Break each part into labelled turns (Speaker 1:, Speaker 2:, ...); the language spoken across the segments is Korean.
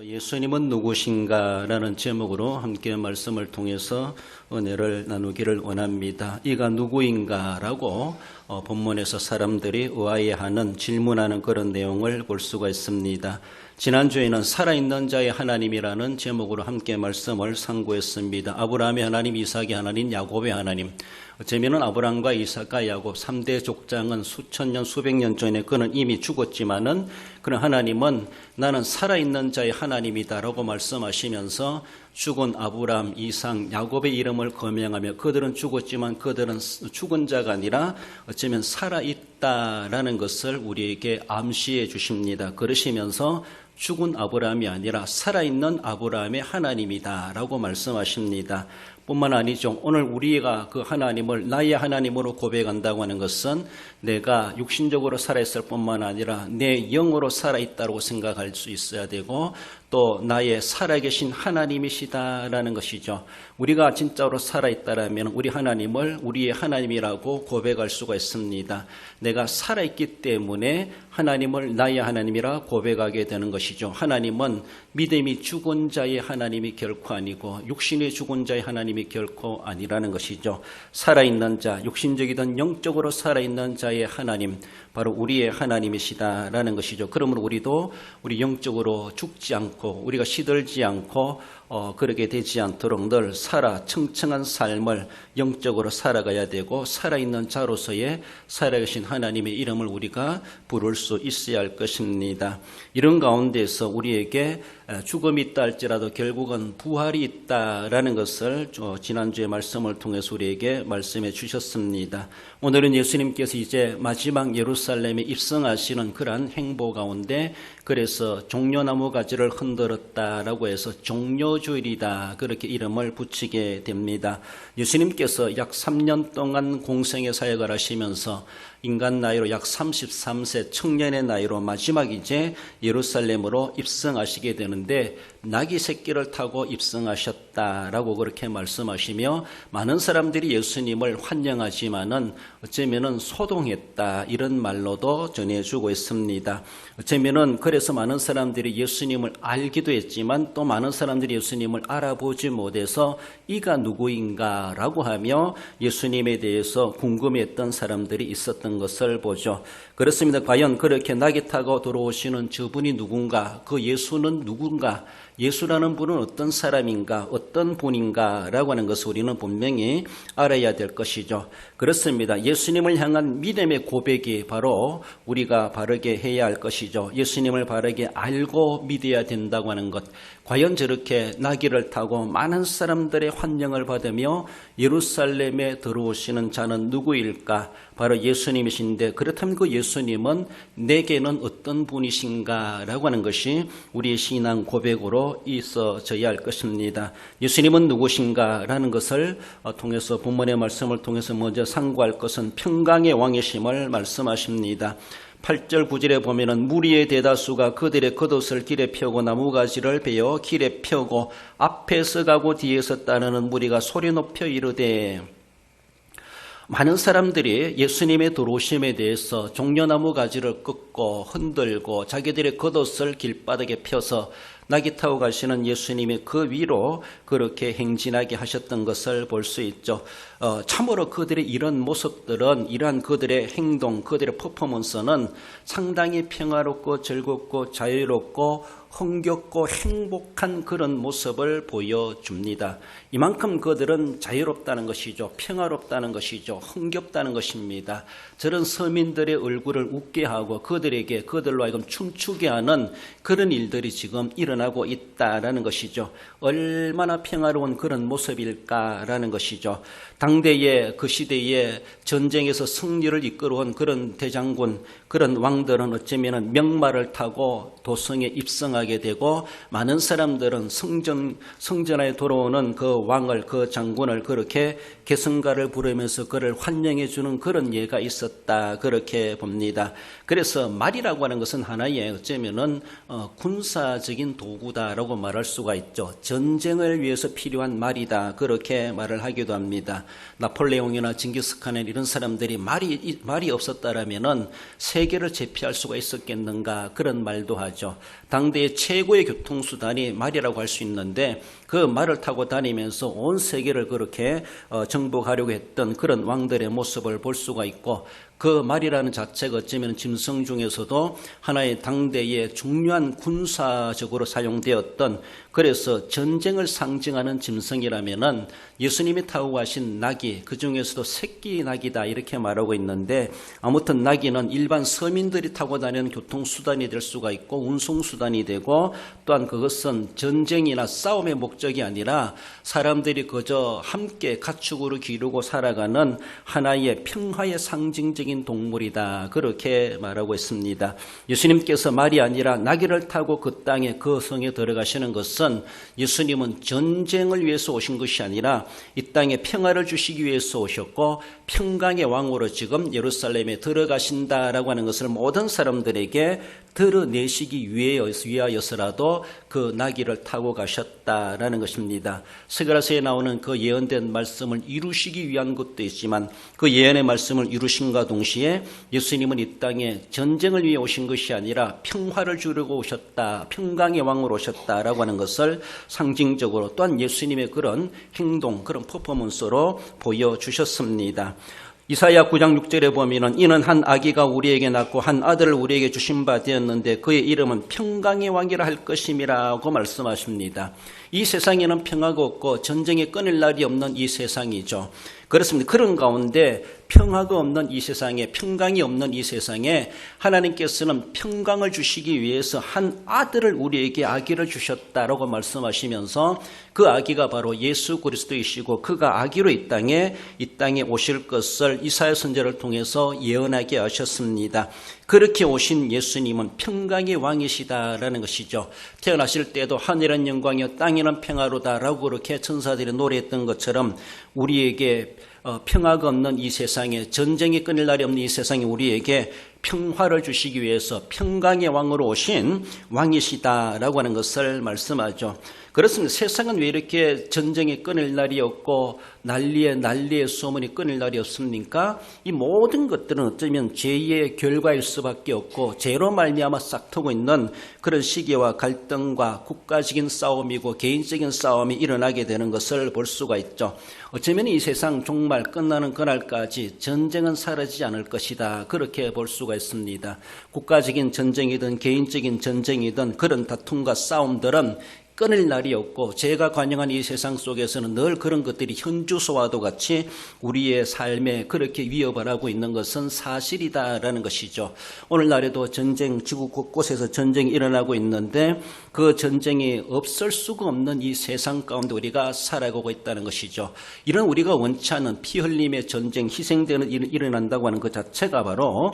Speaker 1: 예수님은 누구신가라는 제목으로 함께 말씀을 통해서 은혜를 나누기를 원합니다. 이가 누구인가라고 본문에서 사람들이 의아해하는 질문하는 그런 내용을 볼 수가 있습니다. 지난주에는 살아있는 자의 하나님이라는 제목으로 함께 말씀을 상고했습니다. 아브라함의 하나님, 이삭의 하나님, 야곱의 하나님. 어쩌면 아브라함과 이삭과 야곱 3대 족장은 수천 년, 수백 년 전에 그는 이미 죽었지만은 그런 하나님은 나는 살아있는 자의 하나님이다라고 말씀하시면서 죽은 아브라함, 이삭, 야곱의 이름을 거명하며 그들은 죽었지만 그들은 죽은 자가 아니라 어쩌면 살아있다라는 것을 우리에게 암시해 주십니다. 그러시면서 죽은 아브라함이 아니라 살아있는 아브라함의 하나님이다라고 말씀하십니다. 뿐만 아니죠. 오늘 우리가 그 하나님을 나의 하나님으로 고백한다고 하는 것은 내가 육신적으로 살아있을 뿐만 아니라 내 영으로 살아있다고 생각할 수 있어야 되고 또 나의 살아계신 하나님이시다라는 것이죠. 우리가 진짜로 살아있다라면 우리 하나님을 우리의 하나님이라고 고백할 수가 있습니다. 내가 살아있기 때문에 하나님을 나의 하나님이라 고백하게 되는 것이죠. 하나님은 믿음이 죽은 자의 하나님이 결코 아니고 육신이 죽은 자의 하나님이 결코 아니라는 것이죠. 살아있는 자, 육신적이든 영적으로 살아있는 자의 하나님, 바로 우리의 하나님이시다라는 것이죠. 그러므로 우리도 우리 영적으로 죽지 않고 우리가 시들지 않고 그러게 되지 않도록 늘 청청한 삶을 영적으로 살아가야 되고 살아있는 자로서의 살아계신 하나님의 이름을 우리가 부를 수 있어야 할 것입니다. 이런 가운데서 우리에게 죽음이 있다 할지라도 결국은 부활이 있다라는 것을 지난주에 말씀을 통해서 우리에게 말씀해 주셨습니다. 오늘은 예수님께서 이제 마지막 예루살렘에 입성하시는 그러한 행보 가운데 그래서 종려나무 가지를 흔들었다라고 해서 종려주일이다 그렇게 이름을 붙이게 됩니다. 예수님께서 약 3년 동안 공생의 사역을 하시면서 인간 나이로 약 33세 청년의 나이로 마지막 이제 예루살렘으로 입성하시게 되는데 나귀 새끼를 타고 입성하셨다라고 그렇게 말씀하시며 많은 사람들이 예수님을 환영하지만은 어쩌면은 소동했다 이런 말로도 전해주고 있습니다. 어쩌면은 그래서 많은 사람들이 예수님을 알기도 했지만 또 많은 사람들이 예수님을 알아보지 못해서 이가 누구인가라고 하며 예수님에 대해서 궁금했던 사람들이 있었던 것을 보죠. 그렇습니다. 과연 그렇게 나귀 타고 들어오시는 저분이 누군가, 그 예수는 누군가, 예수라는 분은 어떤 사람인가, 어떤 분인가 라고 하는 것을 우리는 분명히 알아야 될 것이죠. 그렇습니다. 예수님을 향한 믿음의 고백이 바로 우리가 바르게 해야 할 것이죠. 예수님을 바르게 알고 믿어야 된다고 하는 것. 과연 저렇게 나귀를 타고 많은 사람들의 환영을 받으며 예루살렘에 들어오시는 자는 누구일까? 바로 예수님이신데 그렇다면 그 예수님은 내게는 어떤 분이신가? 라고 하는 것이 우리의 신앙 고백으로 있어져야 할 것입니다. 예수님은 누구신가? 라는 것을 통해서 본문의 말씀을 통해서 먼저 상고할 것은 평강의 왕이심을 말씀하십니다. 8절 9절에 보면은 무리의 대다수가 그들의 겉옷을 길에 펴고 나무가지를 베어 길에 펴고 앞에서 가고 뒤에서 따르는 무리가 소리 높여 이르되 많은 사람들이 예수님의 들어오심에 대해서 종려나무 가지를 꺾고 흔들고 자기들의 겉옷을 길바닥에 펴서 나귀 타고 가시는 예수님이 그 위로 그렇게 행진하게 하셨던 것을 볼 수 있죠. 참으로 그들의 이런 모습들은 이러한 그들의 행동, 그들의 퍼포먼스는 상당히 평화롭고 즐겁고 자유롭고 흥겹고 행복한 그런 모습을 보여줍니다. 이만큼 그들은 자유롭다는 것이죠. 평화롭다는 것이죠. 흥겹다는 것입니다. 저런 서민들의 얼굴을 웃게 하고 그들로 하여금 춤추게 하는 그런 일들이 지금 일어나고 있다라는 것이죠. 얼마나 평화로운 그런 모습일까라는 것이죠. 당대의 그 시대에 전쟁에서 승리를 이끌어온 그런 대장군, 그런 왕들은 어쩌면 명마를 타고 도성에 입성하게 되고 많은 사람들은 성전에 돌아오는 그 왕을, 그 장군을 그렇게 개성가를 부르면서 그를 환영해 주는 그런 예가 있었다 그렇게 봅니다. 그래서 말이라고 하는 것은 하나의 어쩌면은 군사적인 도구다라고 말할 수가 있죠. 전쟁을 위해서 필요한 말이다, 그렇게 말을 하기도 합니다. 나폴레옹이나 징기스칸이나 이런 사람들이 말이 없었다라면은 세계를 제패할 수가 있었겠는가, 그런 말도 하죠. 당대의 최고의 교통수단이 말이라고 할 수 있는데 그 말을 타고 다니면서 온 세계를 그렇게 정복하려고 했던 그런 왕들의 모습을 볼 수가 있고, 그 말이라는 자체가 어쩌면 짐승 중에서도 하나의 당대의 중요한 군사적으로 사용되었던, 그래서 전쟁을 상징하는 짐승이라면은 예수님이 타고 가신 낙이 그 중에서도 새끼 낙이다, 이렇게 말하고 있는데, 아무튼 낙이는 일반 서민들이 타고 다니는 교통수단이 될 수가 있고 운송수단이 되고, 또한 그것은 전쟁이나 싸움의 목적이 아니라 사람들이 그저 함께 가축으로 기르고 살아가는 하나의 평화의 상징적인 동물이다, 그렇게 말하고 있습니다. 예수님께서 말이 아니라 나귀를 타고 그 땅에, 그 성에 들어가시는 것은 예수님은 전쟁을 위해서 오신 것이 아니라 이 땅에 평화를 주시기 위해서 오셨고, 평강의 왕으로 지금 예루살렘에 들어가신다라고 하는 것을 모든 사람들에게 드러내시기 위하여서라도 그 나귀를 타고 가셨다라는 것입니다. 스가랴서에 나오는 그 예언된 말씀을 이루시기 위한 것도 있지만, 그 예언의 말씀을 이루신과 동시에 예수님은 이 땅에 전쟁을 위해 오신 것이 아니라 평화를 주려고 오셨다, 평강의 왕으로 오셨다라고 하는 것을 상징적으로, 또한 예수님의 그런 행동, 그런 퍼포먼스로 보여주셨습니다. 이사야 9장 6절에 보면은 이는 한 아기가 우리에게 낳고 한 아들을 우리에게 주신 바 되었는데 그의 이름은 평강의 왕이라 할 것임이라고 말씀하십니다. 이 세상에는 평화가 없고 전쟁이 끊일 날이 없는 이 세상이죠. 그렇습니다. 그런 가운데 평화가 없는 이 세상에, 평강이 없는 이 세상에 하나님께서는 평강을 주시기 위해서 한 아들을 우리에게 아기를 주셨다라고 말씀하시면서 그 아기가 바로 예수 그리스도이시고 그가 아기로 이 땅에 오실 것을 이사야 선지자를 통해서 예언하게 하셨습니다. 그렇게 오신 예수님은 평강의 왕이시다라는 것이죠. 태어나실 때도 하늘은 영광이요 땅에는 평화로다라고 그렇게 천사들이 노래했던 것처럼 우리에게 평화가 없는 이 세상에, 전쟁이 끊일 날이 없는 이 세상에 우리에게 평화를 주시기 위해서 평강의 왕으로 오신 왕이시다라고 하는 것을 말씀하죠. 그렇습니다. 세상은 왜 이렇게 전쟁이 끊일 날이 없고 난리의 소문이 끊일 날이 없습니까? 이 모든 것들은 어쩌면 죄의 결과일 수밖에 없고 죄로 말미암아 싹트고 있는 그런 시기와 갈등과 국가적인 싸움이고 개인적인 싸움이 일어나게 되는 것을 볼 수가 있죠. 어쩌면 이 세상 정말 끝나는 그날까지 전쟁은 사라지지 않을 것이다, 그렇게 볼 수가 있습니다. 국가적인 전쟁이든 개인적인 전쟁이든 그런 다툼과 싸움들은 끊을 날이 없고, 죄가 관영한 이 세상 속에서는 늘 그런 것들이 현주소와도 같이 우리의 삶에 그렇게 위협을 하고 있는 것은 사실이다라는 것이죠. 오늘날에도 전쟁, 지구 곳곳에서 전쟁이 일어나고 있는데 그 전쟁이 없을 수가 없는 이 세상 가운데 우리가 살아가고 있다는 것이죠. 이런 우리가 원치 않은 피 흘림의 전쟁, 희생되는 일이 일어난다고 하는 것 자체가 바로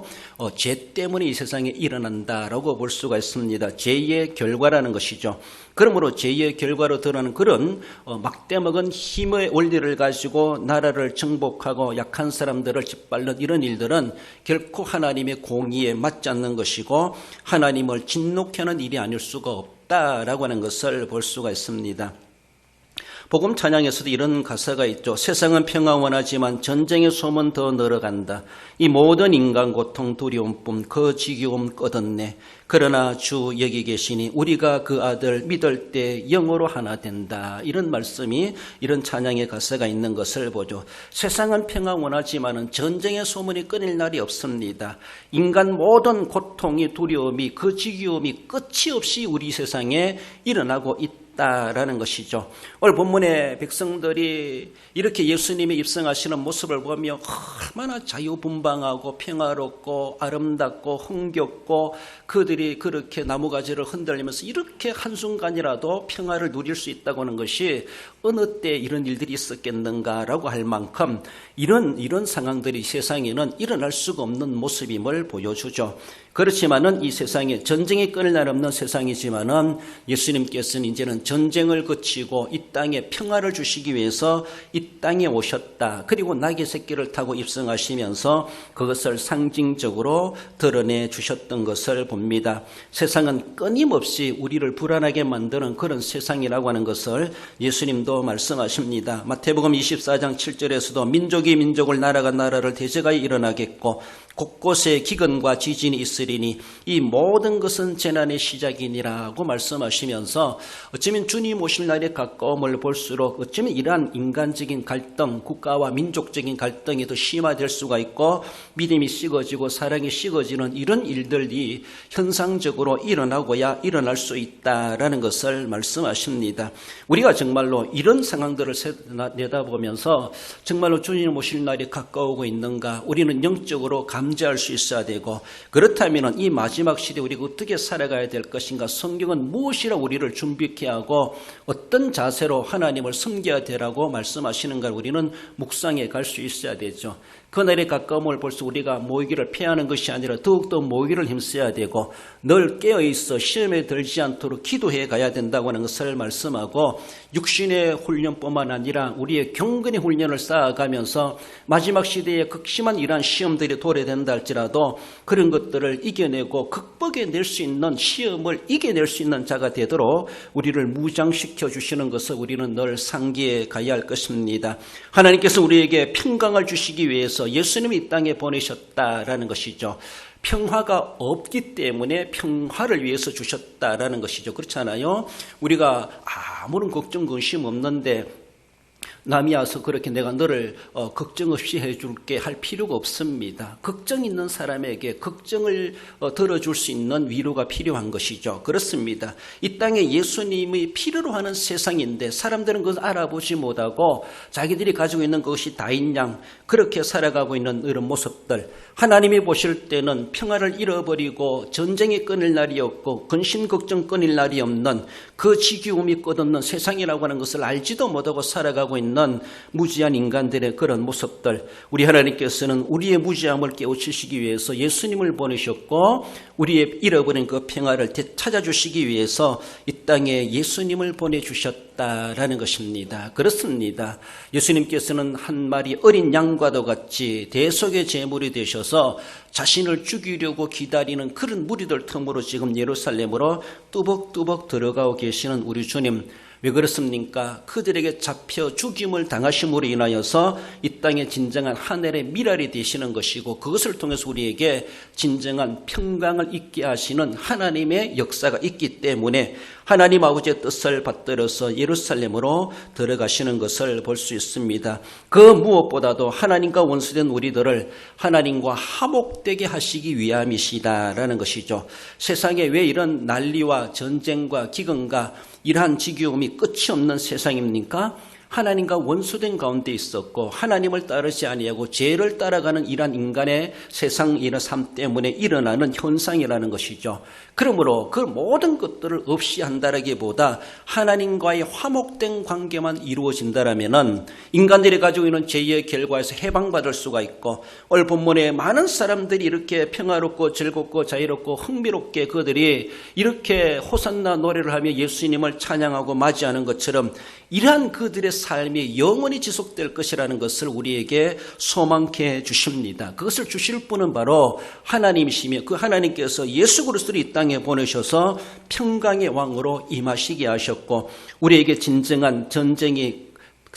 Speaker 1: 죄 때문에 이 세상에 일어난다라고 볼 수가 있습니다. 죄의 결과라는 것이죠. 그러므로 죄의 결과로 드러나는 그런 막대먹은 힘의 원리를 가지고 나라를 정복하고 약한 사람들을 짓밟는 이런 일들은 결코 하나님의 공의에 맞지 않는 것이고 하나님을 진노케 하는 일이 아닐 수가 없다라고 하는 것을 볼 수가 있습니다. 복음 찬양에서도 이런 가사가 있죠. 세상은 평화 원하지만 전쟁의 소문 더 늘어간다. 이 모든 인간 고통 두려움뿐 그 지겨움 꺼졌네. 그러나 주 여기 계시니 우리가 그 아들 믿을 때 영으로 하나 된다. 이런 말씀이, 이런 찬양의 가사가 있는 것을 보죠. 세상은 평화 원하지만 전쟁의 소문이 끊일 날이 없습니다. 인간 모든 고통이, 두려움이, 그 지겨움이 끝이 없이 우리 세상에 일어나고 있다라는 것이죠. 오늘 본문의 백성들이 이렇게 예수님이 입성하시는 모습을 보며 얼마나 자유분방하고 평화롭고 아름답고 흥겹고 그들이 그렇게 나무가지를 흔들리면서 이렇게 한순간이라도 평화를 누릴 수 있다고 하는 것이 어느 때 이런 일들이 있었겠는가라고 할 만큼 이런 상황들이 세상에는 일어날 수가 없는 모습임을 보여주죠. 그렇지만은 이 세상에 전쟁이 끊을 날 없는 세상이지만은 예수님께서는 이제는 전쟁을 거치고 이 땅에 평화를 주시기 위해서 이 땅에 오셨다. 그리고 낙의 새끼를 타고 입성하시면서 그것을 상징적으로 드러내 주셨던 것을 봅니다. 세상은 끊임없이 우리를 불안하게 만드는 그런 세상이라고 하는 것을 예수님도 말씀하십니다. 마태복음 24장 7절에서도 민족이 민족을 나라가 나라를 대적하여 일어나겠고 곳곳에 기근과 지진이 있으리니 이 모든 것은 재난의 시작이니라고 말씀하시면서 어쩌면 주님 오실 날에 가까움을 볼수록 어쩌면 이러한 인간적인 갈등, 국가와 민족적인 갈등이 더 심화될 수가 있고 믿음이 식어지고 사랑이 식어지는 이런 일들이 현상적으로 일어나고야 일어날 수 있다라는 것을 말씀하십니다. 우리가 정말로 이런 상황들을 내다보면서 정말로 주님 오실 날이 가까우고 있는가, 우리는 영적으로 감지할 수 있어야 되고, 그렇다면 이 마지막 시대에 우리가 어떻게 살아가야 될 것인가, 성경은 무엇이라 우리를 준비케 하고 어떤 자세로 하나님을 섬겨야 되라고 말씀하시는가 우리는 묵상해 갈 수 있어야 되죠. 그날의 가까움을 볼수 우리가 모이기를 피하는 것이 아니라 더욱더 모이기를 힘써야 되고 늘 깨어있어 시험에 들지 않도록 기도해 가야 된다고 하는 것을 말씀하고, 육신의 훈련뿐만 아니라 우리의 경건의 훈련을 쌓아가면서 마지막 시대에 극심한 이러한 시험들이 도래된다 할지라도 그런 것들을 이겨내고 극복해낼 수 있는, 시험을 이겨낼 수 있는 자가 되도록 우리를 무장시켜 주시는 것을 우리는 늘 상기해 가야 할 것입니다. 하나님께서 우리에게 평강을 주시기 위해서 예수님이 이 땅에 보내셨다라는 것이죠. 평화가 없기 때문에 평화를 위해서 주셨다라는 것이죠. 그렇잖아요. 우리가 아무런 걱정 근심 없는데 남이 와서 그렇게 내가 너를 걱정 없이 해줄게 할 필요가 없습니다. 걱정 있는 사람에게 걱정을 들어줄 수 있는 위로가 필요한 것이죠. 그렇습니다. 이 땅에 예수님이 필요로 하는 세상인데 사람들은 그것을 알아보지 못하고 자기들이 가지고 있는 것이 다인 양 그렇게 살아가고 있는 이런 모습들, 하나님이 보실 때는 평화를 잃어버리고 전쟁이 끊일 날이 없고 근심 걱정 끊일 날이 없는 그 지기움이 끝없는 세상이라고 하는 것을 알지도 못하고 살아가고 있는 무지한 인간들의 그런 모습들, 우리 하나님께서는 우리의 무지함을 깨우치시기 위해서 예수님을 보내셨고 우리의 잃어버린 그 평화를 되찾아주시기 위해서 이 땅에 예수님을 보내주셨다라는 것입니다. 그렇습니다. 예수님께서는 한 마리 어린 양과도 같이 대속의 제물이 되셔서 자신을 죽이려고 기다리는 그런 무리들 틈으로 지금 예루살렘으로 뚜벅뚜벅 들어가고 계시는 우리 주님, 왜 그렇습니까? 그들에게 잡혀 죽임을 당하심으로 인하여서 이 땅에 진정한 하늘의 미랄이 되시는 것이고 그것을 통해서 우리에게 진정한 평강을 있게 하시는 하나님의 역사가 있기 때문에 하나님 아버지의 뜻을 받들어서 예루살렘으로 들어가시는 것을 볼 수 있습니다. 그 무엇보다도 하나님과 원수된 우리들을 하나님과 화목되게 하시기 위함이시다라는 것이죠. 세상에 왜 이런 난리와 전쟁과 기근과 이러한 지겨움이 끝이 없는 세상입니까? 하나님과 원수된 가운데 있었고 하나님을 따르지 아니하고 죄를 따라가는 이러한 인간의 세상이나 삶 때문에 일어나는 현상이라는 것이죠. 그러므로 그 모든 것들을 없이 한다라기보다 하나님과의 화목된 관계만 이루어진다라면은 인간들이 가지고 있는 죄의 결과에서 해방받을 수가 있고, 오늘 본문에 많은 사람들이 이렇게 평화롭고 즐겁고 자유롭고 흥미롭게 그들이 이렇게 호산나 노래를 하며 예수님을 찬양하고 맞이하는 것처럼 이러한 그들의 삶이 영원히 지속될 것이라는 것을 우리에게 소망케 해 주십니다. 그것을 주실 분은 바로 하나님이시며 그 하나님께서 예수 그리스도를 이 땅에 보내셔서 평강의 왕으로 임하시게 하셨고 우리에게 진정한 전쟁이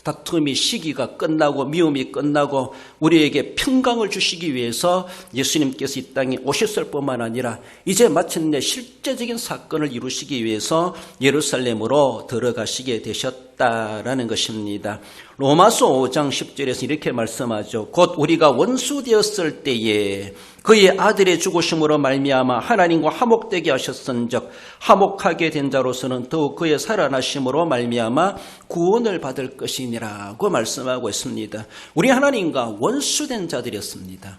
Speaker 1: 다툼이 시기가 끝나고 미움이 끝나고 우리에게 평강을 주시기 위해서 예수님께서 이 땅에 오셨을 뿐만 아니라 이제 마침내 실제적인 사건을 이루시기 위해서 예루살렘으로 들어가시게 되셨다라는 것입니다. 로마서 5장 10절에서 이렇게 말씀하죠. 곧 우리가 원수 되었을 때에 그의 아들의 죽으심으로 말미암아 하나님과 화목되게 하셨은즉 화목하게 된 자로서는 더욱 그의 살아나심으로 말미암아 구원을 받을 것이니라고 말씀하고 있습니다. 우리 하나님과 원수된 자들이었습니다.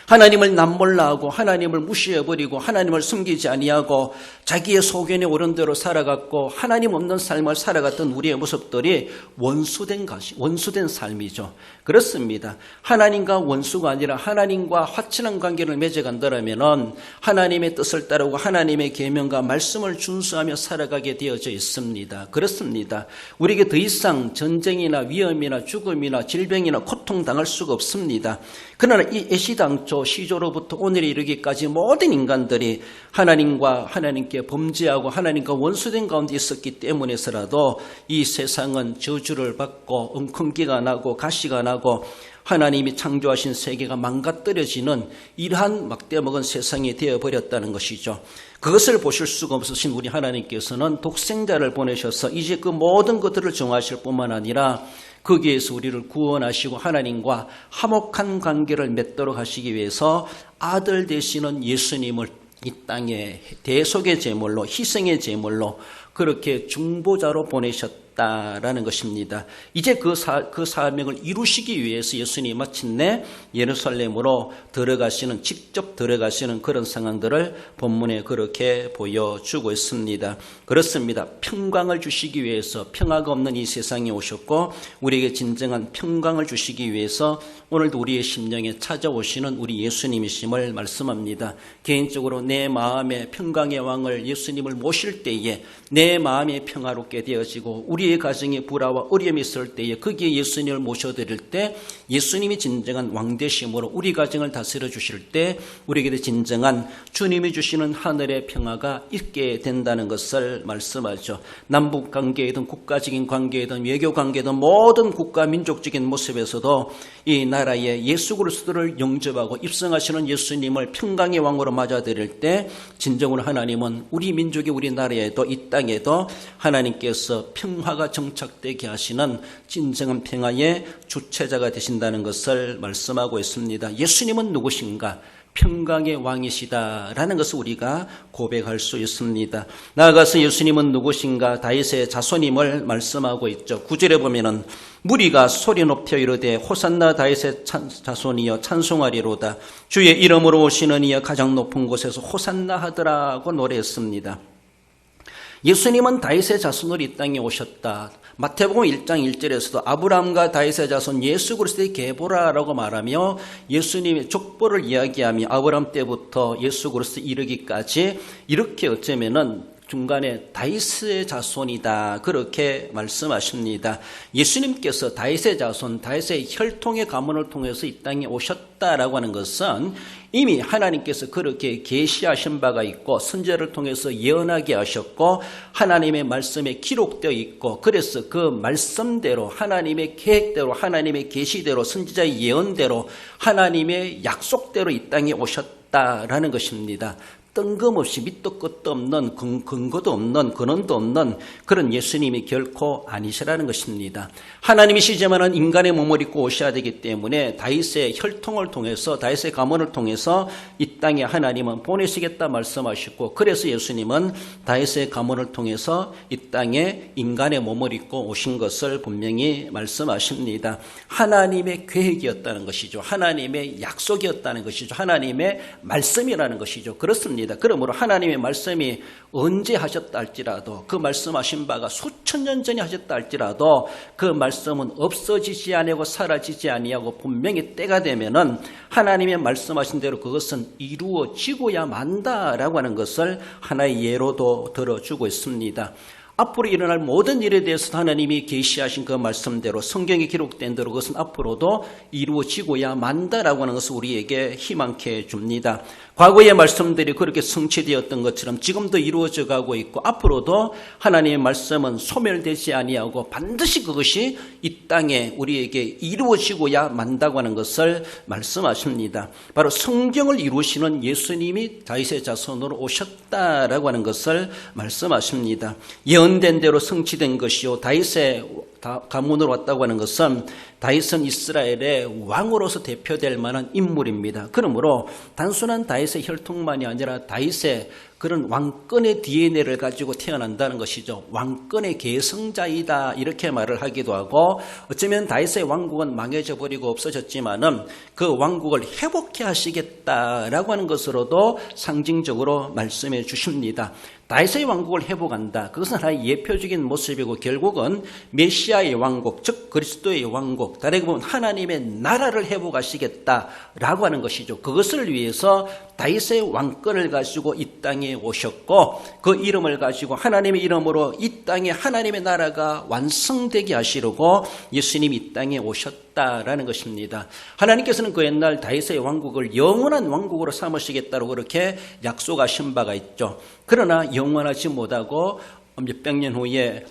Speaker 1: 하나님을 남몰라하고 하나님을 무시해버리고 하나님을 숨기지 아니하고 자기의 소견에 오른 대로 살아갔고 하나님 없는 삶을 살아갔던 우리의 모습들이 원수된 삶이죠. 그렇습니다. 하나님과 원수가 아니라 하나님과 화친한 관계를 맺어간다면 하나님의 뜻을 따르고 하나님의 계명과 말씀을 준수하며 살아가게 되어져 있습니다. 그렇습니다. 우리에게 더 이상 전쟁이나 위험이나 죽음이나 질병이나 고통당할 수가 없습니다. 그러나 이 애시당초 시조로부터 오늘에 이르기까지 모든 인간들이 하나님께 범죄하고 하나님과 원수된 가운데 있었기 때문에서라도 이 세상은 저주를 받고 엉겅기가 나고 가시가 나고 하나님이 창조하신 세계가 망가뜨려지는 이러한 막대먹은 세상이 되어버렸다는 것이죠. 그것을 보실 수가 없으신 우리 하나님께서는 독생자를 보내셔서 이제 그 모든 것들을 정하실 뿐만 아니라 거기에서 우리를 구원하시고 하나님과 화목한 관계를 맺도록 하시기 위해서 아들 되시는 예수님을 이 땅에 대속의 제물로 희생의 제물로 그렇게 중보자로 보내셨다라는 것입니다. 이제 그 사명을 이루시기 위해서 예수님이 마침내 예루살렘으로 직접 들어가시는 그런 상황들을 본문에 그렇게 보여주고 있습니다. 그렇습니다. 평강을 주시기 위해서 평화가 없는 이 세상에 오셨고 우리에게 진정한 평강을 주시기 위해서 오늘도 우리의 심령에 찾아오시는 우리 예수님이심을 말씀합니다. 개인적으로 내 마음에 평강의 왕을 예수님을 모실 때에 내 마음이 평화롭게 되어지고 우리의 가정에 불화와 어려움이 있을 때에 거기에 예수님을 모셔드릴 때 예수님이 진정한 왕되심으로 우리 가정을 다스려 주실 때 우리에게 진정한 주님이 주시는 하늘의 평화가 있게 된다는 것을 말씀하죠. 남북 관계이든 국가적인 관계이든 외교 관계이든 모든 국가 민족적인 모습에서도 이 나라에 예수 그리스도를 영접하고 입성하시는 예수님을 평강의 왕으로 맞아들일 때 진정으로 하나님은 우리 민족의 우리 나라에도 이 땅에도 하나님께서 평화가 정착되게 하시는 진정한 평화의 주체자가 되신다는 것을 말씀하고 있습니다. 예수님은 누구신가? 평강의 왕이시다라는 것을 우리가 고백할 수 있습니다. 나아가서 예수님은 누구신가? 다윗의 자손임을 말씀하고 있죠. 9절에 보면은 무리가 소리 높여 이르되 호산나 다윗의 자손이여 찬송하리로다. 주의 이름으로 오시는 이여 가장 높은 곳에서 호산나 하더라고 노래했습니다. 예수님은 다윗의 자손으로 이 땅에 오셨다. 마태복음 1장 1절에서도 아브라함과 다윗의 자손 예수 그리스도의 계보라라고 말하며 예수님의 족보를 이야기하며 아브라함 때부터 예수 그리스도 이르기까지 이렇게 어쩌면은 중간에 다윗의 자손이다 그렇게 말씀하십니다. 예수님께서 다윗의 자손, 다윗의 혈통의 가문을 통해서 이 땅에 오셨다라고 하는 것은 이미 하나님께서 그렇게 계시하신 바가 있고 선지자를 통해서 예언하게 하셨고 하나님의 말씀에 기록되어 있고 그래서 그 말씀대로 하나님의 계획대로 하나님의 계시대로 선지자의 예언대로 하나님의 약속대로 이 땅에 오셨다라는 것입니다. 뜬금없이 밑도 끝도 없는 근거도 없는 근원도 없는 그런 예수님이 결코 아니시라는 것입니다. 하나님이시지만은 인간의 몸을 입고 오셔야 되기 때문에 다윗의 혈통을 통해서 다윗의 가문을 통해서 이 땅에 하나님은 보내시겠다 말씀하셨고 그래서 예수님은 다윗의 가문을 통해서 이 땅에 인간의 몸을 입고 오신 것을 분명히 말씀하십니다. 하나님의 계획이었다는 것이죠. 하나님의 약속이었다는 것이죠. 하나님의 말씀이라는 것이죠. 그렇습니다. 그러므로 하나님의 말씀이 언제 하셨다 할지라도 그 말씀하신 바가 수천 년 전에 하셨다 할지라도 그 말씀은 없어지지 아니하고 사라지지 아니하고 분명히 때가 되면은 하나님의 말씀하신 대로 그것은 이루어지고야 만다라고 하는 것을 하나의 예로도 들어주고 있습니다. 앞으로 일어날 모든 일에 대해서 하나님이 계시하신 그 말씀대로 성경에 기록된 대로 그것은 앞으로도 이루어지고야 만다라고 하는 것을 우리에게 희망케 해줍니다. 과거의 말씀들이 그렇게 성취되었던 것처럼 지금도 이루어져 가고 있고 앞으로도 하나님의 말씀은 소멸되지 아니하고 반드시 그것이 이 땅에 우리에게 이루어지고야 만다고 하는 것을 말씀하십니다. 바로 성경을 이루시는 예수님이 다윗의 자손으로 오셨다라고 하는 것을 말씀하십니다. 예언된 대로 성취된 것이요 다윗의 가문으로 왔다고 하는 것은 다윗은 이스라엘의 왕으로서 대표될 만한 인물입니다. 그러므로 단순한 다윗의 혈통만이 아니라 다윗의 그런 왕권의 DNA를 가지고 태어난다는 것이죠. 왕권의 계승자이다 이렇게 말을 하기도 하고 어쩌면 다윗의 왕국은 망해져 버리고 없어졌지만은 그 왕국을 회복해 하시겠다라고 하는 것으로도 상징적으로 말씀해 주십니다. 다윗의 왕국을 회복한다. 그것은 하나의 예표적인 모습이고 결국은 메시아의 왕국, 즉 그리스도의 왕국, 다르게 보면 하나님의 나라를 회복하시겠다라고 하는 것이죠. 그것을 위해서 다윗의 왕권을 가지고 이 땅에 오셨고 그 이름을 가지고 하나님의 이름으로 이 땅에 하나님의 나라가 완성되게 하시려고 예수님이 이 땅에 오셨다라는 것입니다. 하나님께서는 그 옛날 다윗의 왕국을 영원한 왕국으로 삼으시겠다고 그렇게 약속하신 바가 있죠. 그러나 영원하지 못하고 몇백 년 후에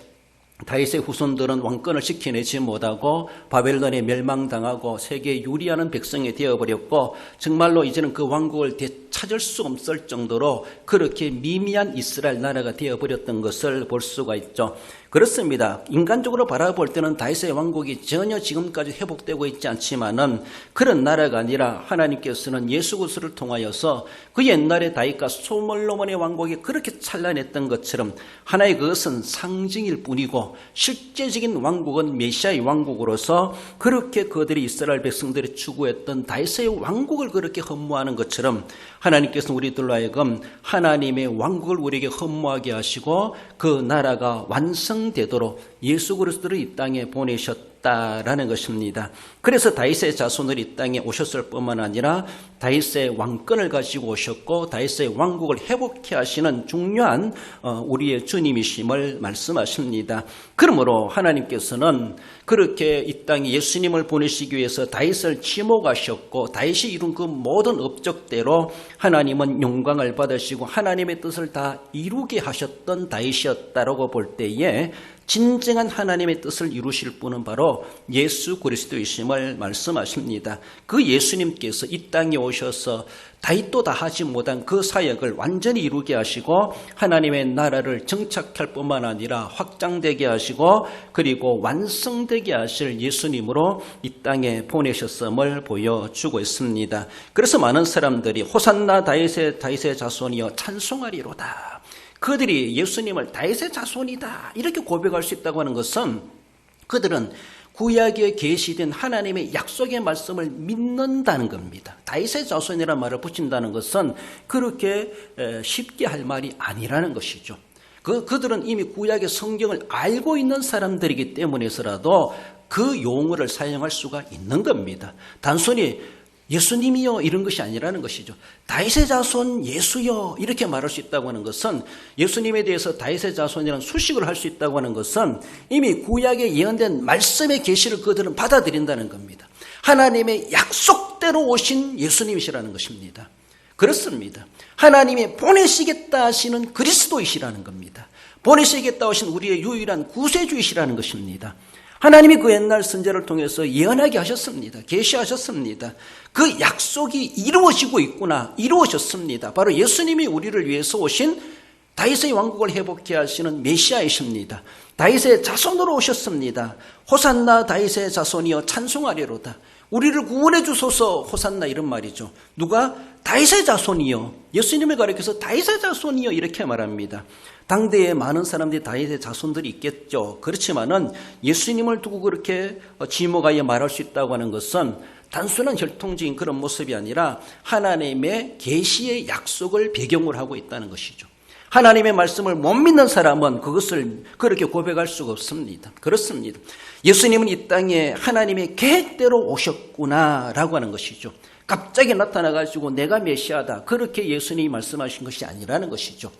Speaker 1: 다윗의 후손들은 왕권을 지켜내지 못하고 바벨론에 멸망당하고 세계에 유리하는 백성이 되어버렸고 정말로 이제는 그 왕국을 되찾을 수 없을 정도로 그렇게 미미한 이스라엘 나라가 되어버렸던 것을 볼 수가 있죠. 그렇습니다. 인간적으로 바라볼 때는 다윗의 왕국이 전혀 지금까지 회복되고 있지 않지만은 그런 나라가 아니라 하나님께서는 예수 그리스도를 통하여서 그 옛날에 다윗과 솔로몬의 왕국이 그렇게 찬란했던 것처럼 하나의 그것은 상징일 뿐이고 실제적인 왕국은 메시아의 왕국으로서 그렇게 그들이 이스라엘 백성들이 추구했던 다윗의 왕국을 그렇게 허무하는 것처럼 하나님께서는 우리들로 하여금 하나님의 왕국을 우리에게 허무하게 하시고 그 나라가 완성되도록 예수 그리스도를 이 땅에 보내셨다라는 것입니다. 그래서 다윗의 자손을 이 땅에 오셨을 뿐만 아니라 다윗의 왕권을 가지고 오셨고 다윗의 왕국을 회복해 하시는 중요한 우리의 주님이심을 말씀하십니다. 그러므로 하나님께서는 그렇게 이 땅에 예수님을 보내시기 위해서 다윗을 지목하셨고 다윗이 이룬 그 모든 업적대로 하나님은 영광을 받으시고 하나님의 뜻을 다 이루게 하셨던 다윗이었다라고 볼 때에 진정한 하나님의 뜻을 이루실 분은 바로 예수 그리스도이심을 말씀하십니다. 그 예수님께서 이 땅에 오셔서 다윗도 다 하지 못한 그 사역을 완전히 이루게 하시고 하나님의 나라를 정착할 뿐만 아니라 확장되게 하시고 그리고 완성되게 하실 예수님으로 이 땅에 보내셨음을 보여주고 있습니다. 그래서 많은 사람들이 호산나 다윗의 자손이여 찬송하리로다. 그들이 예수님을 다윗의 자손이다 이렇게 고백할 수 있다고 하는 것은 그들은 구약에 계시된 하나님의 약속의 말씀을 믿는다는 겁니다. 다윗의 자손이라는 말을 붙인다는 것은 그렇게 쉽게 할 말이 아니라는 것이죠. 그들은 이미 구약의 성경을 알고 있는 사람들이기 때문에서라도 그 용어를 사용할 수가 있는 겁니다. 단순히 예수님이요 이런 것이 아니라는 것이죠. 다윗의 자손 예수요 이렇게 말할 수 있다고 하는 것은 예수님에 대해서 다윗의 자손이라는 수식을 할 수 있다고 하는 것은 이미 구약에 예언된 말씀의 계시를 그들은 받아들인다는 겁니다. 하나님의 약속대로 오신 예수님이시라는 것입니다. 그렇습니다. 하나님이 보내시겠다 하시는 그리스도이시라는 겁니다. 보내시겠다 하신 우리의 유일한 구세주이시라는 것입니다. 하나님이 그 옛날 선지자를 통해서 예언하게 하셨습니다. 계시하셨습니다. 그 약속이 이루어지고 있구나. 이루어졌습니다. 바로 예수님이 우리를 위해서 오신 다윗의 왕국을 회복해 하시는 메시아이십니다. 다윗의 자손으로 오셨습니다. 호산나 다윗의 자손이여 찬송하리로다. 우리를 구원해 주소서 호산나 이런 말이죠. 누가? 다윗의 자손이여. 예수님을 가리켜서 다윗의 자손이여 이렇게 말합니다. 당대에 많은 사람들이 다윗의 자손들이 있겠죠. 그렇지만은 예수님을 두고 그렇게 지목하여 말할 수 있다고 하는 것은 단순한 혈통적인 그런 모습이 아니라 하나님의 계시의 약속을 배경으로 하고 있다는 것이죠. 하나님의 말씀을 못 믿는 사람은 그것을 그렇게 고백할 수가 없습니다. 그렇습니다. 예수님은 이 땅에 하나님의 계획대로 오셨구나라고 하는 것이죠. 갑자기 나타나가지고 내가 메시아다 그렇게 예수님이 말씀하신 것이 아니라는 것이죠.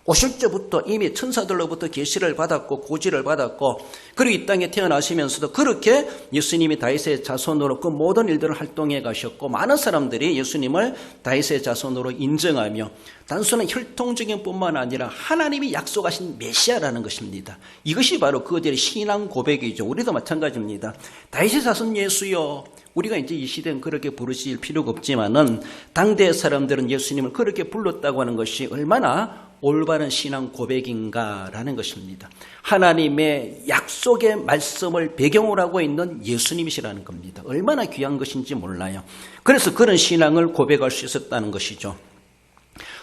Speaker 1: 오실 때부터 이미 천사들로부터 계시를 받았고 고지를 받았고 그리고 이 땅에 태어나시면서도 그렇게 예수님이 다윗의 자손으로 그 모든 일들을 활동해 가셨고 많은 사람들이 예수님을 다윗의 자손으로 인정하며 단순한 혈통적인 뿐만 아니라 하나님이 약속하신 메시아라는 것입니다. 이것이 바로 그들의 신앙 고백이죠. 우리도 마찬가지입니다. 다윗의 자손 예수여. 우리가 이제 이 시대는 그렇게 부르실 필요가 없지만은 당대 사람들은 예수님을 그렇게 불렀다고 하는 것이 얼마나 올바른 신앙 고백인가라는 것입니다. 하나님의 약속의 말씀을 배경으로 하고 있는 예수님이시라는 겁니다. 얼마나 귀한 것인지 몰라요. 그래서 그런 신앙을 고백할 수 있었다는 것이죠.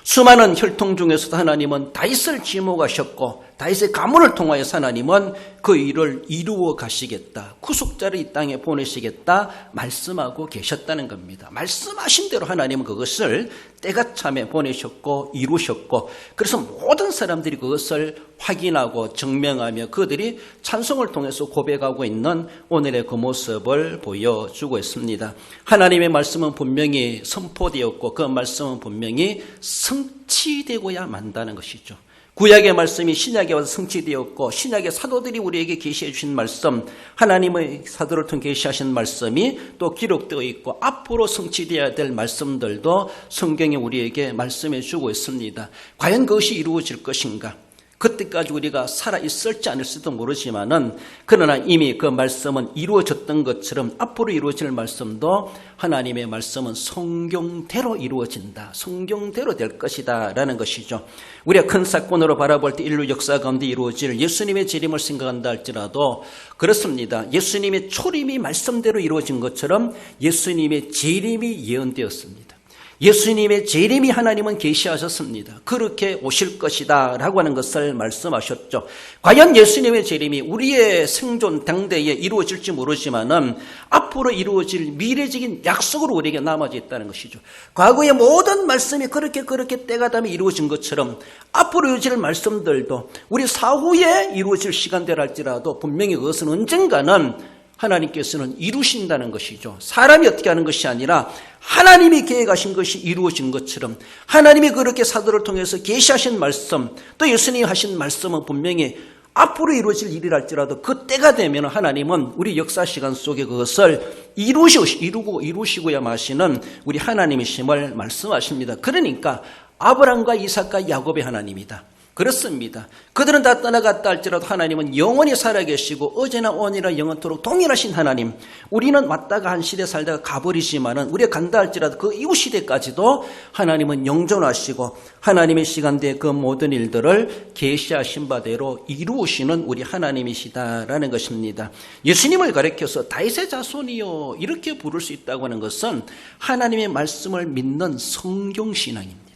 Speaker 1: 수많은 혈통 중에서도 하나님은 다윗을 지목하셨고 다윗의 가문을 통하여서 하나님은 그 일을 이루어 가시겠다, 구속자를 이 땅에 보내시겠다 말씀하고 계셨다는 겁니다. 말씀하신 대로 하나님은 그것을 때가 참에 보내셨고 이루셨고, 그래서 모든 사람들이 그것을 확인하고 증명하며 그들이 찬송을 통해서 고백하고 있는 오늘의 그 모습을 보여주고 있습니다. 하나님의 말씀은 분명히 선포되었고 그 말씀은 분명히 성취되고야 만다는 것이죠. 구약의 말씀이 신약에 와서 성취되었고 신약의 사도들이 우리에게 계시해 주신 말씀, 하나님의 사도를 통해 계시하신 말씀이 또 기록되어 있고 앞으로 성취되어야 될 말씀들도 성경에 우리에게 말씀해 주고 있습니다. 과연 그것이 이루어질 것인가? 그때까지 우리가 살아있을지 않을지도 모르지만은, 그러나 이미 그 말씀은 이루어졌던 것처럼 앞으로 이루어질 말씀도 하나님의 말씀은 성경대로 이루어진다, 성경대로 될 것이다 라는 것이죠. 우리가 큰 사건으로 바라볼 때 인류 역사 가운데 이루어질 예수님의 재림을 생각한다 할지라도 그렇습니다. 예수님의 초림이 말씀대로 이루어진 것처럼 예수님의 재림이 예언되었습니다. 예수님의 재림이 하나님은 계시하셨습니다. 그렇게 오실 것이다 라고 하는 것을 말씀하셨죠. 과연 예수님의 재림이 우리의 생존 당대에 이루어질지 모르지만은 앞으로 이루어질 미래적인 약속으로 우리에게 남아져 있다는 것이죠. 과거의 모든 말씀이 그렇게 때가 되면 이루어진 것처럼 앞으로 이루어질 말씀들도 우리 사후에 이루어질 시간대라 할지라도 분명히 그것은 언젠가는 하나님께서는 이루신다는 것이죠. 사람이 어떻게 하는 것이 아니라 하나님이 계획하신 것이 이루어진 것처럼 하나님이 그렇게 사도를 통해서 계시하신 말씀, 또 예수님이 하신 말씀은 분명히 앞으로 이루어질 일이라 할지라도 그 때가 되면 하나님은 우리 역사 시간 속에 그것을 이루시고야 마시는 우리 하나님이심을 말씀하십니다. 그러니까 아브라함과 이삭과 야곱의 하나님이다. 그렇습니다. 그들은 다 떠나갔다 할지라도 하나님은 영원히 살아계시고 어제나 오늘이나 영원토록 동일하신 하나님. 우리는 왔다가 한 시대 살다가 가버리지만은 우리가 간다 할지라도 그 이후 시대까지도 하나님은 영존하시고 하나님의 시간대에 그 모든 일들을 계시하신 바대로 이루시는 우리 하나님이시다라는 것입니다. 예수님을 가리켜서 다윗의 자손이요 이렇게 부를 수 있다고 하는 것은 하나님의 말씀을 믿는 성경신앙입니다.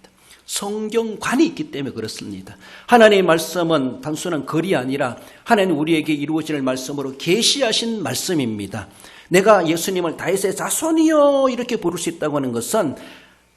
Speaker 1: 성경관이 있기 때문에 그렇습니다. 하나님의 말씀은 단순한 글이 아니라 하나님 우리에게 이루어질 말씀으로 계시하신 말씀입니다. 내가 예수님을 다윗의 자손이요 이렇게 부를 수 있다고 하는 것은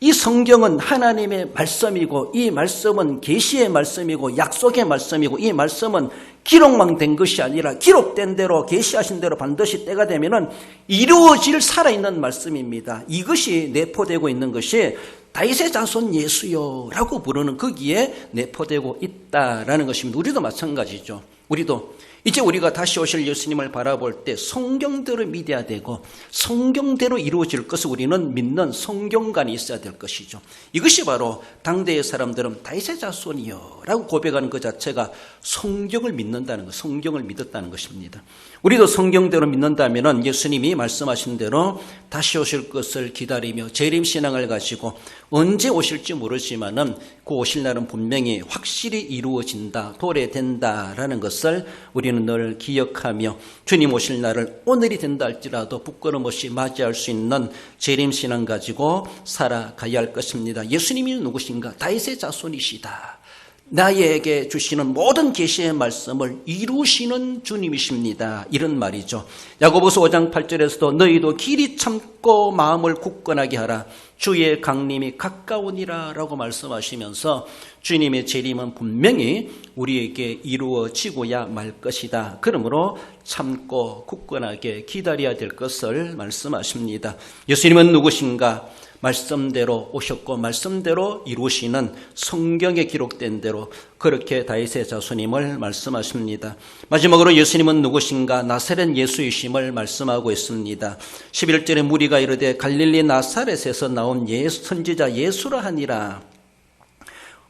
Speaker 1: 이 성경은 하나님의 말씀이고 이 말씀은 계시의 말씀이고 약속의 말씀이고 이 말씀은 기록만 된 것이 아니라 기록된 대로 계시하신 대로 반드시 때가 되면은 이루어질 살아있는 말씀입니다. 이것이 내포되고 있는 것이 다윗의 자손 예수요 라고 부르는 거기에 내포되고 있다라는 것입니다. 우리도 마찬가지죠. 우리도 이제 우리가 다시 오실 예수님을 바라볼 때 성경대로 믿어야 되고 성경대로 이루어질 것을 우리는 믿는 성경관이 있어야 될 것이죠. 이것이 바로 당대의 사람들은 다윗의 자손이요 라고 고백하는 그 자체가 성경을 믿는다는 것, 성경을 믿었다는 것입니다. 우리도 성경대로 믿는다면 예수님이 말씀하신 대로 다시 오실 것을 기다리며 재림신앙을 가지고 언제 오실지 모르지만은 그 오실 날은 분명히 확실히 이루어진다, 도래된다라는 것을 우리는 늘 기억하며 주님 오실 날을 오늘이 된다 할지라도 부끄럼 없이 맞이할 수 있는 재림신앙 가지고 살아가야 할 것입니다. 예수님이 누구신가? 다윗의 자손이시다. 나에게 주시는 모든 계시의 말씀을 이루시는 주님이십니다. 이런 말이죠. 야고보서 5장 8절에서도 너희도 길이 참고 마음을 굳건하게 하라. 주의 강림이 가까우니라 라고 말씀하시면서 주님의 재림은 분명히 우리에게 이루어지고야 말 것이다. 그러므로 참고 굳건하게 기다려야 될 것을 말씀하십니다. 예수님은 누구신가? 말씀대로 오셨고 말씀대로 이루시는 성경에 기록된 대로 그렇게 다윗의 자손임을 말씀하십니다. 마지막으로 예수님은 누구신가? 나사렛 예수이심을 말씀하고 있습니다. 11절에 무리가 이르되 갈릴리 나사렛에서 나온 선지자 예수라 하니라.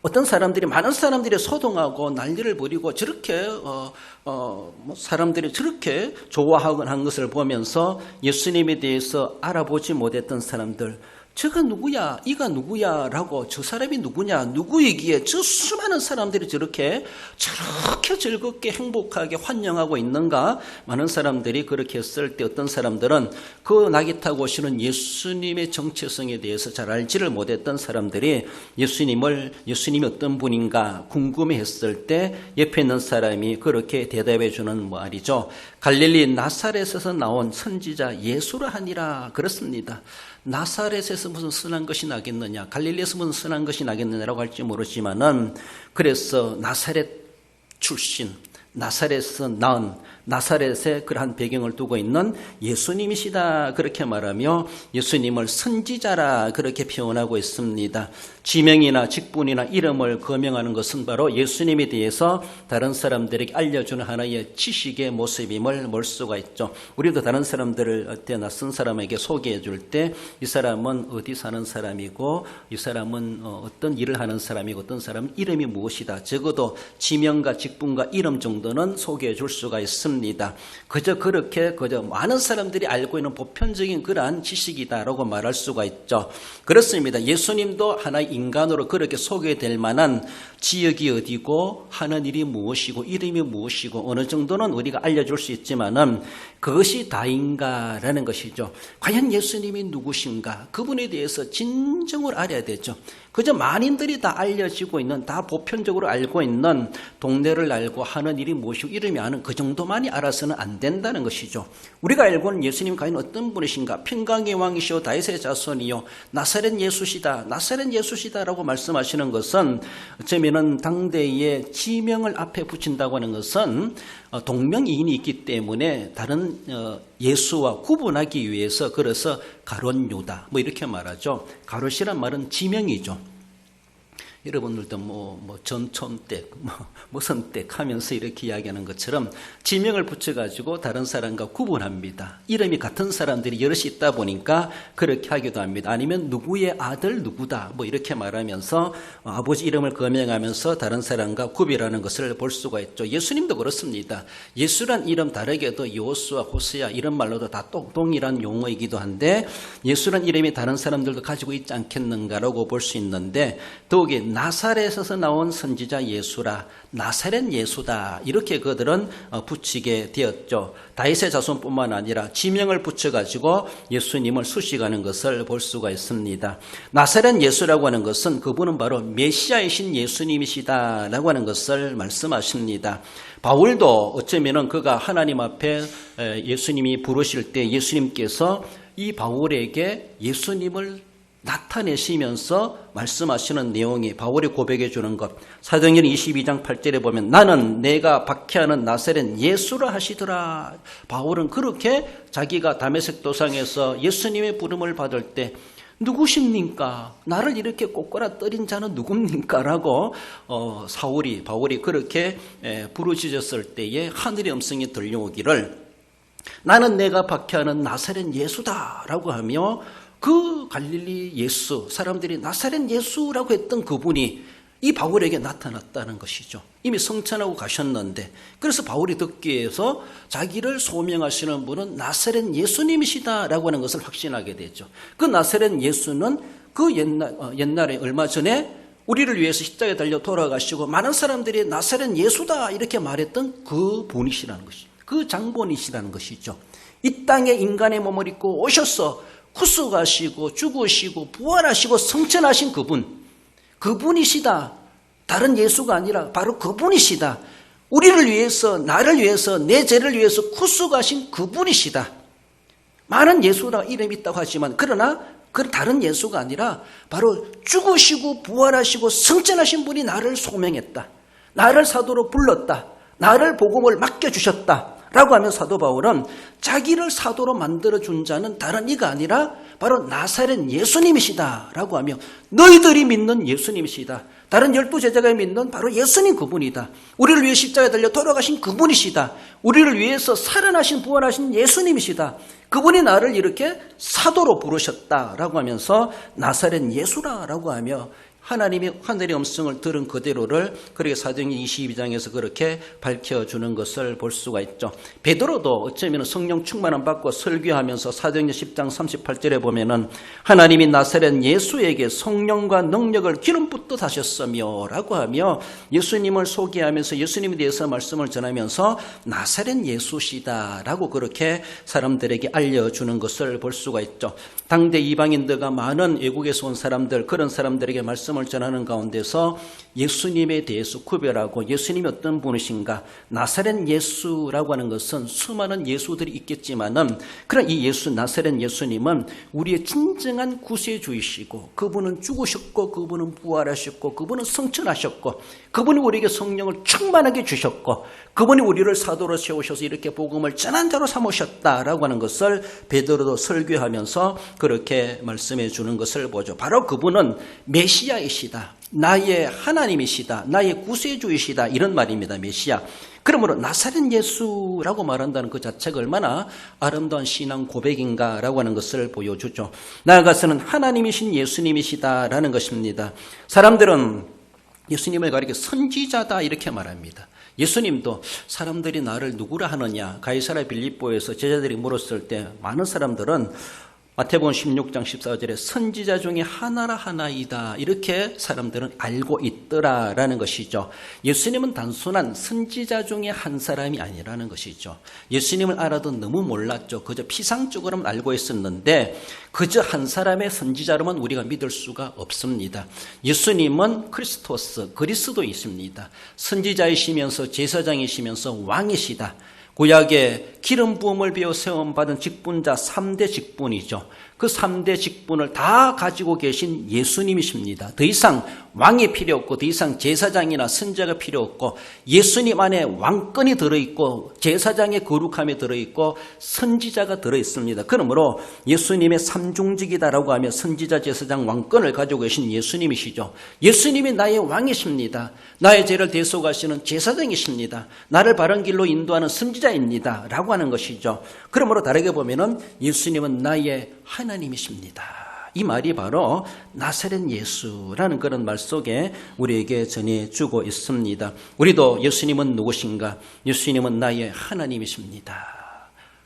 Speaker 1: 어떤 사람들이, 많은 사람들이 소동하고 난리를 벌이고 저렇게 사람들이 저렇게 좋아하고 한 것을 보면서 예수님에 대해서 알아보지 못했던 사람들, 저가 누구야? 이가 누구야? 라고 저 사람이 누구냐? 누구이기에 저 수많은 사람들이 저렇게 즐겁게 행복하게 환영하고 있는가? 많은 사람들이 그렇게 했을 때 어떤 사람들은 그 낙이 타고 오시는 예수님의 정체성에 대해서 잘 알지를 못했던 사람들이 예수님이 어떤 분인가 궁금해했을 때 옆에 있는 사람이 그렇게 대답해 주는 말이죠. 갈릴리 나사렛에서 나온 선지자 예수라 하니라. 그렇습니다. 나사렛에서 무슨 선한 것이 나겠느냐, 갈릴리에서 무슨 선한 것이 나겠느냐라고 할지 모르지만은, 그래서 나사렛 출신, 나사렛에서 나은, 나사렛에 그러한 배경을 두고 있는 예수님이시다, 그렇게 말하며 예수님을 선지자라 그렇게 표현하고 있습니다. 지명이나 직분이나 이름을 거명하는 것은 바로 예수님에 대해서 다른 사람들에게 알려주는 하나의 지식의 모습임을 볼 수가 있죠. 우리도 다른 사람들을 낯선 사람에게 소개해 줄 때 이 사람은 어디 사는 사람이고 이 사람은 어떤 일을 하는 사람이고 어떤 사람은 이름이 무엇이다, 적어도 지명과 직분과 이름 정도는 소개해 줄 수가 있습니다. 그저 많은 사람들이 알고 있는 보편적인 그러한 지식이다라고 말할 수가 있죠. 그렇습니다. 예수님도 하나의 인간으로 그렇게 소개될 만한 지역이 어디고 하는 일이 무엇이고 이름이 무엇이고 어느 정도는 우리가 알려줄 수 있지만은 그것이 다인가라는 것이죠. 과연 예수님이 누구신가? 그분에 대해서 진정을 알아야 되죠. 그저 만인들이 다 알려지고 있는, 다 보편적으로 알고 있는 동네를 알고 하는 일이 무엇이고 이름이 아는 그 정도만이 알아서는 안 된다는 것이죠. 우리가 알고 있는 예수님 과연 어떤 분이신가? 평강의 왕이시오, 다윗의 자손이요, 나사렛 예수시다라고 말씀하시는 것은 어쩌면은 당대의 지명을 앞에 붙인다고 하는 것은 동명이인이 있기 때문에 다른 예수와 구분하기 위해서, 그래서 가룟 유다 이렇게 말하죠. 가롯이란 말은 지명이죠. 여러분들도 전촌댁, 무슨 댁 하면서 이렇게 이야기하는 것처럼 지명을 붙여가지고 다른 사람과 구분합니다. 이름이 같은 사람들이 여럿이 있다 보니까 그렇게 하기도 합니다. 아니면 누구의 아들 누구다 이렇게 말하면서 아버지 이름을 거명하면서 다른 사람과 구별하는 것을 볼 수가 있죠. 예수님도 그렇습니다. 예수란 이름 다르게도 여호수아, 호세아 이런 말로도 다 동일한 용어이기도 한데 예수란 이름이 다른 사람들도 가지고 있지 않겠는가라고 볼 수 있는데, 더욱이 나사렛에서 나온 선지자 예수라, 나사렛 예수다 이렇게 그들은 붙이게 되었죠. 다윗의 자손뿐만 아니라 지명을 붙여가지고 예수님을 수식하는 것을 볼 수가 있습니다. 나사렛 예수라고 하는 것은 그분은 바로 메시아이신 예수님이시다라고 하는 것을 말씀하십니다. 바울도 어쩌면은 그가 하나님 앞에 예수님이 부르실 때 예수님께서 이 바울에게 예수님을 나타내시면서 말씀하시는 내용이, 바울이 고백해 주는 것, 사도행전 22장 8절에 보면 나는 내가 박해하는 나사렛 예수라 하시더라. 바울은 그렇게 자기가 다메섹 도상에서 예수님의 부름을 받을 때 누구십니까? 나를 이렇게 꼬꼬라 떨인 자는 누굽니까? 라고 바울이 그렇게 부르짖었을 때에 하늘의 음성이 들려오기를 나는 내가 박해하는 나사렛 예수다 라고 하며 그 갈릴리 예수, 사람들이 나사렛 예수라고 했던 그분이 이 바울에게 나타났다는 것이죠. 이미 성천하고 가셨는데, 그래서 바울이 듣기에 해서 자기를 소명하시는 분은 나사렛 예수님이시다라고 하는 것을 확신하게 되죠. 그 나사렛 예수는 그 옛날에 얼마 전에 우리를 위해서 십자가에 달려 돌아가시고 많은 사람들이 나사렛 예수다 이렇게 말했던 그 분이시라는 것이죠. 그 장본이시라는 것이죠. 이 땅에 인간의 몸을 입고 오셔서 구속하시고 죽으시고 부활하시고 성천하신 그분이시다. 다른 예수가 아니라 바로 그분이시다. 우리를 위해서, 나를 위해서, 내 죄를 위해서 구속하신 그분이시다. 많은 예수라 이름이 있다고 하지만 그러나 그 다른 예수가 아니라 바로 죽으시고 부활하시고 성천하신 분이 나를 소명했다. 나를 사도로 불렀다. 나를 복음을 맡겨주셨다. 라고 하면 사도 바울은 자기를 사도로 만들어준 자는 다른 이가 아니라 바로 나사렛 예수님이시다 라고 하며 너희들이 믿는 예수님이시다. 다른 12제자가 믿는 바로 예수님 그분이다. 우리를 위해 십자가에 달려 돌아가신 그분이시다. 우리를 위해서 살아나신 부활하신 예수님이시다. 그분이 나를 이렇게 사도로 부르셨다라고 하면서 나사렛 예수라라고 하며 하나님이 하늘의 음성을 들은 그대로를 그렇게 사도행전 22장에서 그렇게 밝혀주는 것을 볼 수가 있죠. 베드로도 어쩌면 성령 충만함 받고 설교하면서 사도행전 10장 38절에 보면은 하나님이 나사렛 예수에게 성령과 능력을 기름 붓듯 하셨으며 라고 하며 예수님을 소개하면서 예수님에 대해서 말씀을 전하면서 나사렛 예수시다 라고 그렇게 사람들에게 알려주는 것을 볼 수가 있죠. 당대 이방인들과 많은 외국에서 온 사람들, 그런 사람들에게 말씀을 전하는 가운데서 예수님에 대해서 구별하고 예수님이 어떤 분이신가, 나사렛 예수라고 하는 것은 수많은 예수들이 있겠지만은 그런 이 예수, 나사렛 예수님은 우리의 진정한 구세주이시고 그분은 죽으셨고 그분은 부활하셨고 그분은 성천하셨고 그분이 우리에게 성령을 충만하게 주셨고 그분이 우리를 사도로 세우셔서 이렇게 복음을 전한 자로 삼으셨다라고 하는 것을 베드로도 설교하면서 그렇게 말씀해 주는 것을 보죠. 바로 그분은 메시아이시다, 나의 하나님이시다, 나의 구세주이시다, 이런 말입니다. 메시아. 그러므로 나사렛 예수라고 말한다는 그 자체가 얼마나 아름다운 신앙 고백인가라고 하는 것을 보여주죠. 나아가서는 하나님이신 예수님이시다라는 것입니다. 사람들은 예수님을 가리켜 선지자다 이렇게 말합니다. 예수님도 사람들이 나를 누구라 하느냐, 가이사랴 빌립보에서 제자들이 물었을 때 많은 사람들은 마태복음 16장 14절에 선지자 중에 하나라 하나이다 이렇게 사람들은 알고 있더라라는 것이죠. 예수님은 단순한 선지자 중에 한 사람이 아니라는 것이죠. 예수님을 알아도 너무 몰랐죠. 그저 피상적으로만 알고 있었는데 그저 한 사람의 선지자로만 우리가 믿을 수가 없습니다. 예수님은 크리스토스, 그리스도이십니다. 선지자이시면서 제사장이시면서 왕이시다. 구약의 기름 부음을 배워 세움 받은 직분자 3대 직분이죠. 그 3대 직분을 다 가지고 계신 예수님이십니다. 더 이상 왕이 필요 없고 더 이상 제사장이나 선지자가 필요 없고 예수님 안에 왕권이 들어있고 제사장의 거룩함이 들어있고 선지자가 들어있습니다. 그러므로 예수님의 삼중직이다라고 하면 선지자, 제사장, 왕권을 가지고 계신 예수님이시죠. 예수님이 나의 왕이십니다. 나의 죄를 대속하시는 제사장이십니다. 나를 바른 길로 인도하는 선지자입니다 라고 하는 것이죠. 그러므로 다르게 보면은 예수님은 나의 하나님이십니다. 이 말이 바로 나사렛 예수라는 그런 말 속에 우리에게 전해주고 있습니다. 우리도 예수님은 누구신가? 예수님은 나의 하나님이십니다.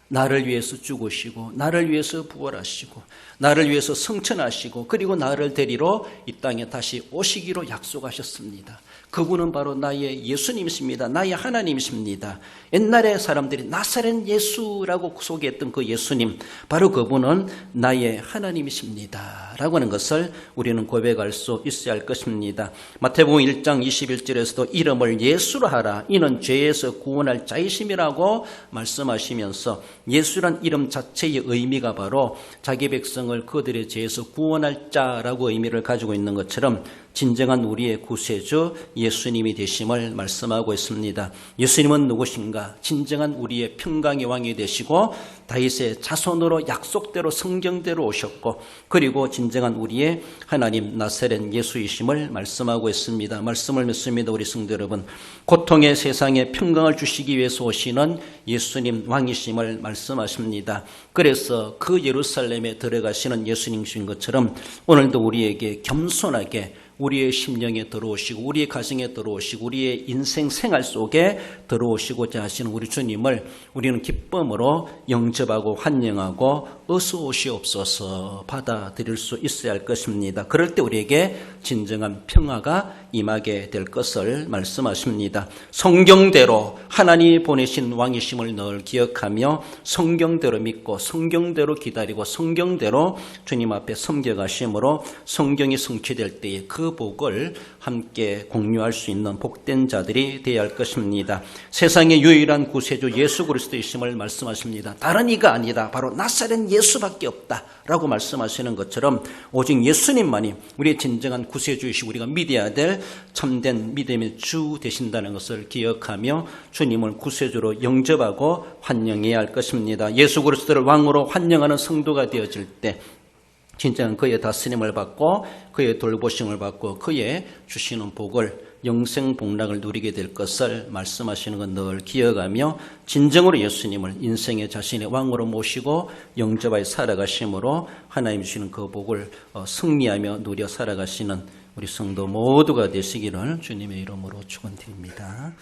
Speaker 1: 나를 위해서 죽으시고 나를 위해서 부활하시고 나를 위해서 성천하시고 그리고 나를 데리러 이 땅에 다시 오시기로 약속하셨습니다. 그분은 바로 나의 예수님이십니다. 나의 하나님이십니다. 옛날에 사람들이 나사렛 예수라고 소개했던 그 예수님, 바로 그분은 나의 하나님이십니다 라고 하는 것을 우리는 고백할 수 있어야 할 것입니다. 마태복음 1장 21절에서도 이름을 예수로 하라, 이는 죄에서 구원할 자이심이라고 말씀하시면서 예수란 이름 자체의 의미가 바로 자기 백성을 그들의 죄에서 구원할 자라고 의미를 가지고 있는 것처럼 진정한 우리의 구세주 예수님이 되심을 말씀하고 있습니다. 예수님은 누구신가? 진정한 우리의 평강의 왕이 되시고 다윗의 자손으로 약속대로 성경대로 오셨고 그리고 진정한 우리의 하나님 나사렛 예수이심을 말씀하고 있습니다. 말씀을 믿습니다. 우리 성도 여러분, 고통의 세상에 평강을 주시기 위해서 오시는 예수님 왕이심을 말씀하십니다. 그래서 그 예루살렘에 들어가시는 예수님이신 것처럼 오늘도 우리에게 겸손하게 우리의 심령에 들어오시고 우리의 가정에 들어오시고 우리의 인생 생활 속에 들어오시고자 하시는 우리 주님을 우리는 기쁨으로 영접하고 환영하고 어서 오시옵소서 받아들일 수 있어야 할 것입니다. 그럴 때 우리에게 진정한 평화가 임하게 될 것을 말씀하십니다. 성경대로 하나님이 보내신 왕이심을 늘 기억하며 성경대로 믿고 성경대로 기다리고 성경대로 주님 앞에 섬겨가심으로 성경이 성취될 때에 그 복을 함께 공유할 수 있는 복된 자들이 되어야 할 것입니다. 세상의 유일한 구세주 예수 그리스도이심을 말씀하십니다. 다른 이가 아니다. 바로 나사렛 예수밖에 없다라고 말씀하시는 것처럼 오직 예수님만이 우리의 진정한 구세주이시고 우리가 믿어야 될 참된 믿음의 주 되신다는 것을 기억하며 주님을 구세주로 영접하고 환영해야 할 것입니다. 예수 그리스도를 왕으로 환영하는 성도가 되어질 때 진정한 그의 다스림을 받고 그의 돌보심을 받고 그의 주시는 복을 영생 복락을 누리게 될 것을 말씀하시는 건 늘 기억하며 진정으로 예수님을 인생의 자신의 왕으로 모시고 영접하여 살아가심으로 하나님 주시는 그 복을 승리하며 누려 살아가시는 우리 성도 모두가 되시기를 주님의 이름으로 축원드립니다.